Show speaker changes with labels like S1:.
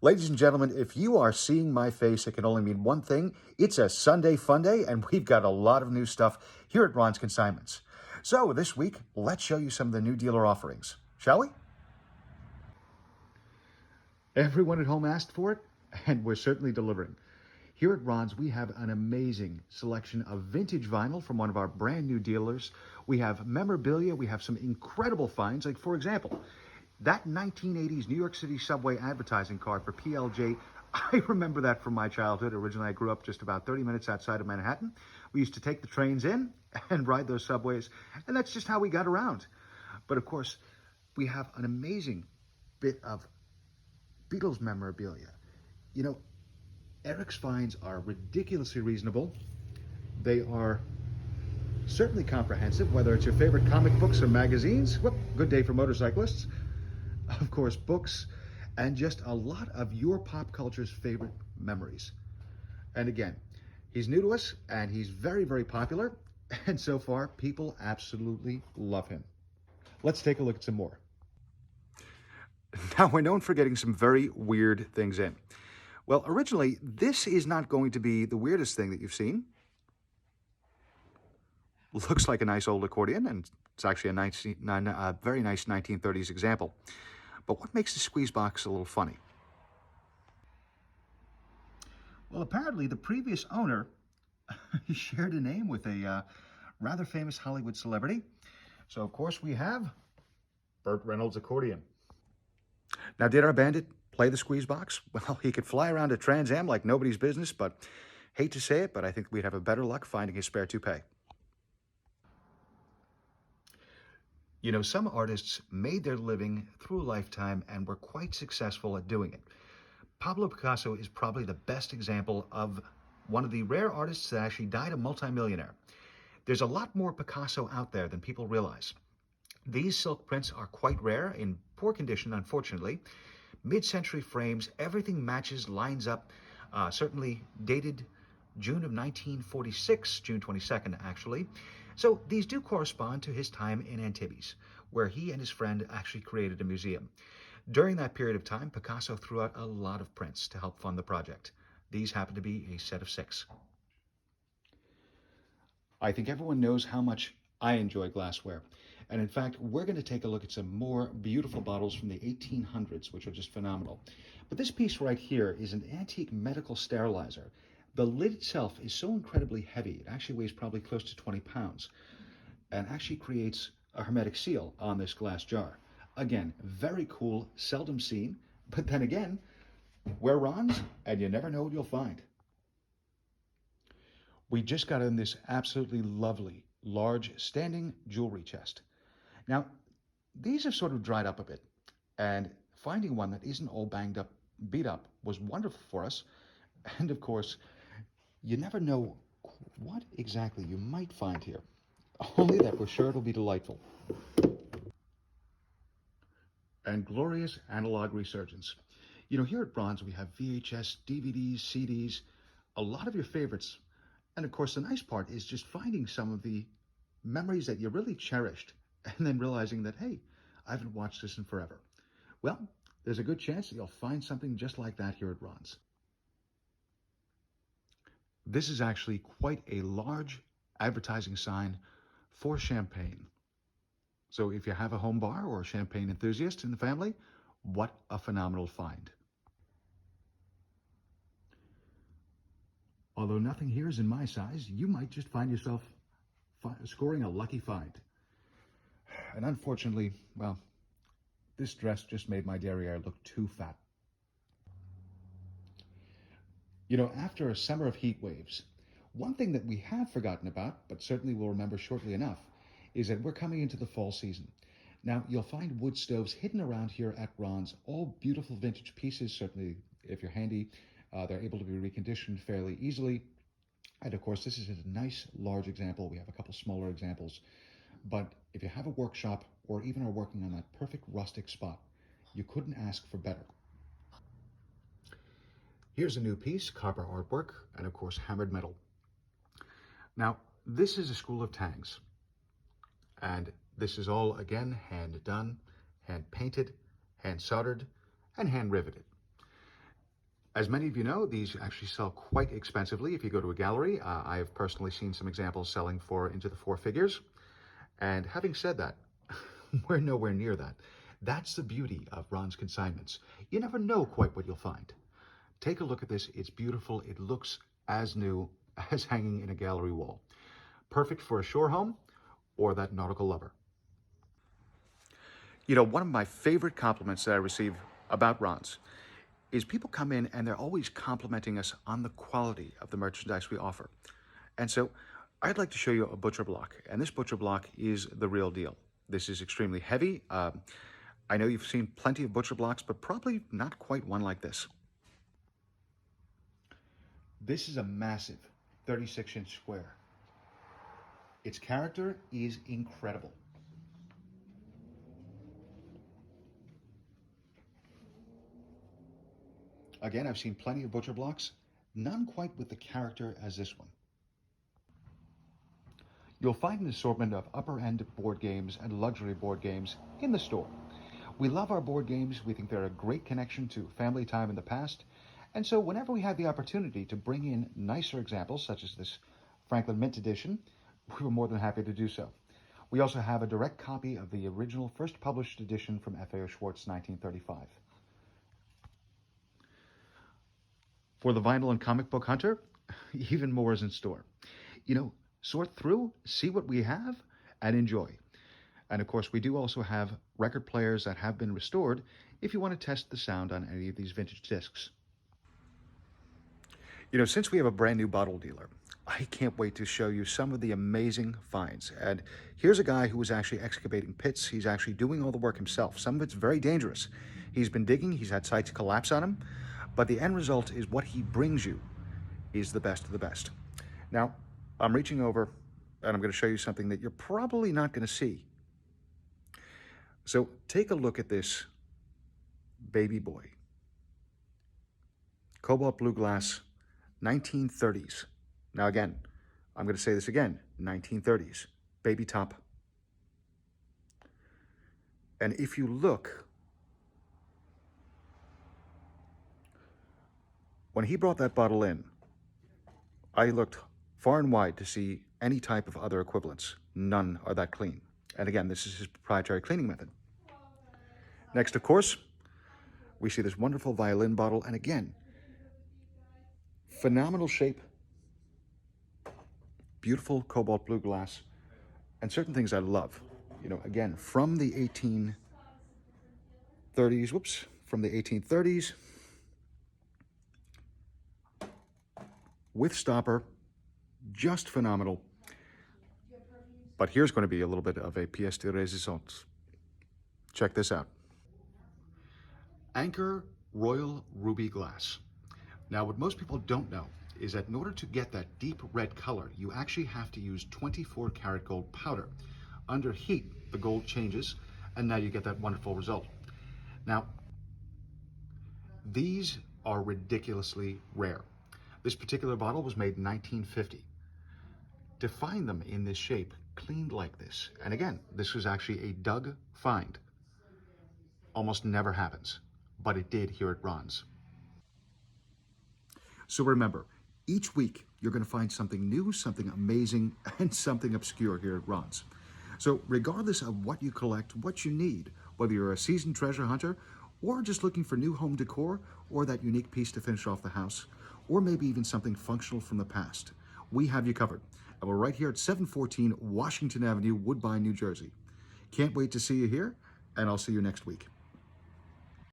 S1: Ladies and gentlemen, if you are seeing my face, it can only mean one thing. It's a Sunday fun day, and we've got a lot of new stuff here at Ron's Consignments. So this week, let's show you some of the new dealer offerings, shall we? Everyone at home asked for it, and we're certainly delivering. Here at Ron's, we have an amazing selection of vintage vinyl from one of our brand new dealers. We have memorabilia. We have some incredible finds. Like, for example, that 1980s New York City subway advertising card for PLJ. I remember that from my childhood. Originally, I grew up just about 30 minutes outside of Manhattan. We used to take the trains in and ride those subways, and that's just how we got around. But of course, we have an amazing bit of Beatles memorabilia. You know, Eric's finds are ridiculously reasonable. They are certainly comprehensive, whether it's your favorite comic books or magazines. Whoop, good day for motorcyclists. Of course, books, and just a lot of your pop culture's favorite memories. And again, he's new to us, and he's very, very popular. And so far, people absolutely love him. Let's take a look at some more. Now, we're known for getting some very weird things in. Well, originally, this is not going to be the weirdest thing that you've seen. Looks like a nice old accordion, and it's actually a very nice 1930s example. But what makes the squeeze box a little funny? Well, apparently the previous owner shared a name with a rather famous Hollywood celebrity. So, of course, we have Burt Reynolds' accordion. Now, did our bandit play the squeeze box? Well, he could fly around a Trans Am like nobody's business, but hate to say it, but I think we'd have a better luck finding his spare toupee. You know, some artists made their living through a lifetime and were quite successful at doing it. Pablo Picasso is probably the best example of one of the rare artists that actually died a multimillionaire. There's a lot more Picasso out there than people realize. These silk prints are quite rare, in poor condition, unfortunately. Mid-century frames, everything matches, lines up, certainly dated June of 1946, June 22nd, actually. So these do correspond to his time in Antibes, where he and his friend actually created a museum. During that period of time, Picasso threw out a lot of prints to help fund the project. These happen to be a set of 6. I think everyone knows how much I enjoy glassware. And in fact, we're going to take a look at some more beautiful bottles from the 1800s, which are just phenomenal. But this piece right here is an antique medical sterilizer. The lid itself is so incredibly heavy. It actually weighs probably close to 20 pounds and actually creates a hermetic seal on this glass jar. Again, very cool, seldom seen, but then again, we're Ron's, and you never know what you'll find. We just got in this absolutely lovely, large, standing jewelry chest. Now, these have sort of dried up a bit, and finding one that isn't all banged up, beat up, was wonderful for us. And of course, you never know what exactly you might find here, only that we're sure it'll be delightful. And glorious analog resurgence. You know, here at Ron's, we have VHS, DVDs, CDs, a lot of your favorites. And of course, the nice part is just finding some of the memories that you really cherished and then realizing that, hey, I haven't watched this in forever. Well, there's a good chance that you'll find something just like that here at Ron's. This is actually quite a large advertising sign for champagne. So if you have a home bar or a champagne enthusiast in the family, what a phenomenal find. Although nothing here is in my size, you might just find yourself scoring a lucky find. And unfortunately, well, this dress just made my derriere look too fat. You know, after a summer of heat waves, one thing that we have forgotten about, but certainly will remember shortly enough, is that we're coming into the fall season. Now, you'll find wood stoves hidden around here at Ron's, all beautiful vintage pieces. Certainly, if you're handy, they're able to be reconditioned fairly easily. And of course, this is a nice large example. We have a couple smaller examples. But if you have a workshop or even are working on that perfect rustic spot, you couldn't ask for better. Here's a new piece, copper artwork, and of course, hammered metal. Now, this is a school of tangs. And this is all, again, hand done, hand painted, hand soldered, and hand riveted. As many of you know, these actually sell quite expensively if you go to a gallery. I have personally seen some examples selling for into the four figures. And having said that, we're nowhere near that. That's the beauty of Ron's consignments. You never know quite what you'll find. Take a look at this. It's beautiful. It looks as new as hanging in a gallery wall. Perfect for a shore home or that nautical lover. You know, one of my favorite compliments that I receive about Ron's is people come in and they're always complimenting us on the quality of the merchandise we offer. And so I'd like to show you a butcher block, and this butcher block is the real deal. This is extremely heavy. I know you've seen plenty of butcher blocks, but probably not quite one like this. This is a massive 36-inch square. Its character is incredible. Again, I've seen plenty of butcher blocks, none quite with the character as this one. You'll find an assortment of upper-end board games and luxury board games in the store. We love our board games. We think they're a great connection to family time in the past. And so whenever we have the opportunity to bring in nicer examples, such as this Franklin Mint Edition, we were more than happy to do so. We also have a direct copy of the original first published edition from F.A.O. Schwarz 1935. For the vinyl and comic book hunter, even more is in store. You know, sort through, see what we have, and enjoy. And of course, we do also have record players that have been restored if you want to test the sound on any of these vintage discs. You know, since we have a brand new bottle dealer, I can't wait to show you some of the amazing finds. And here's a guy who was actually excavating pits. He's actually doing all the work himself. Some of it's very dangerous. He's been digging, he's had sites collapse on him, but the end result is what he brings you is the best of the best. Now, I'm reaching over and I'm going to show you something that you're probably not going to see. So take a look at this baby boy. Cobalt blue glass, 1930s. Now again, I'm going to say this again, 1930s, baby top. And if you look, when he brought that bottle in, I looked far and wide to see any type of other equivalents. None are that clean. And again, this is his proprietary cleaning method. Next, of course, we see this wonderful violin bottle. And again, phenomenal shape, beautiful cobalt blue glass, and certain things I love. You know, again, from the 1830s, with stopper, just phenomenal. But here's going to be a little bit of a pièce de résistance. Check this out. Anchor Royal Ruby Glass. Now, what most people don't know is that in order to get that deep red color, you actually have to use 24 karat gold powder. Under heat, the gold changes, and now you get that wonderful result. Now, these are ridiculously rare. This particular bottle was made in 1950. To find them in this shape, cleaned like this, and again, this was actually a dug find, almost never happens, but it did here at Ron's. So remember, each week you're going to find something new, something amazing, and something obscure here at Ron's. So regardless of what you collect, what you need, whether you're a seasoned treasure hunter or just looking for new home decor or that unique piece to finish off the house, or maybe even something functional from the past, we have you covered. And we're right here at 714 Washington Avenue, Woodbine, New Jersey. Can't wait to see you here, and I'll see you next week.